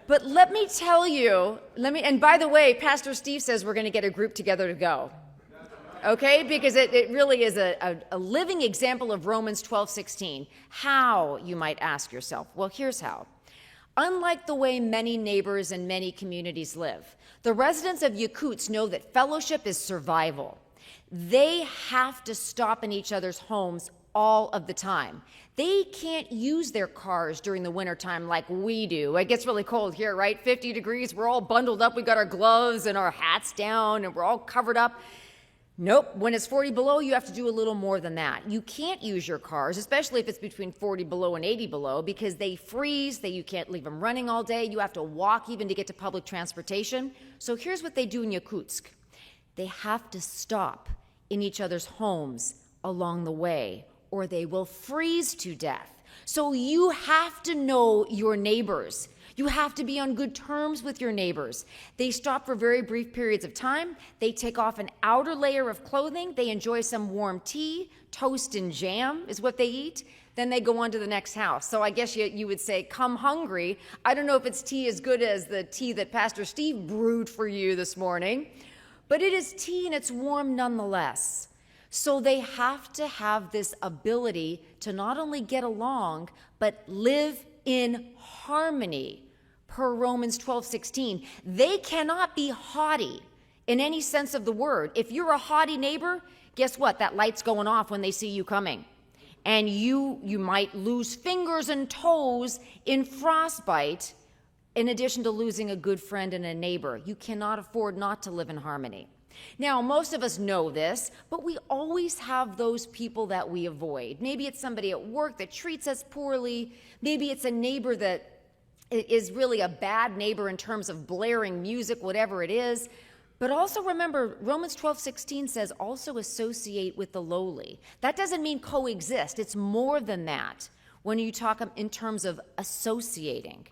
But let me tell you, and by the way, Pastor Steve says we're going to get a group together to go. Okay, because it really is a living example of Romans 12:16. How, you might ask yourself? Well, here's how. Unlike the way many neighbors and many communities live, the residents of Yakutsk know that fellowship is survival. They have to stop in each other's homes all of the time. They can't use their cars during the wintertime like we do. It gets really cold here, right? 50 degrees, we're all bundled up, we got our gloves and our hats down, and we're all covered up. Nope, when it's 40 below, you have to do a little more than that. You can't use your cars, especially if it's between 40 below and 80 below, because they freeze, you can't leave them running all day. You have to walk even to get to public transportation. So here's what they do in Yakutsk. They have to stop in each other's homes along the way, or they will freeze to death. So you have to know your neighbors. You have to be on good terms with your neighbors. They stop for very brief periods of time. They take off an outer layer of clothing. They enjoy some warm tea. Toast and jam is what they eat. Then they go on to the next house. So I guess you would say, come hungry. I don't know if it's tea as good as the tea that Pastor Steve brewed for you this morning, but it is tea and it's warm nonetheless. So they have to have this ability to not only get along, but live in harmony. Per Romans 12:16, they cannot be haughty in any sense of the word. If you're a haughty neighbor, guess what? That light's going off when they see you coming. And you might lose fingers and toes in frostbite, in addition to losing a good friend and a neighbor. You cannot afford not to live in harmony. Now, most of us know this, but we always have those people that we avoid. Maybe it's somebody at work that treats us poorly. Maybe it's a neighbor that is really a bad neighbor in terms of blaring music, whatever it is. But also remember, Romans 12:16 says also associate with the lowly. That doesn't mean coexist. It's more than that when you talk in terms of associating.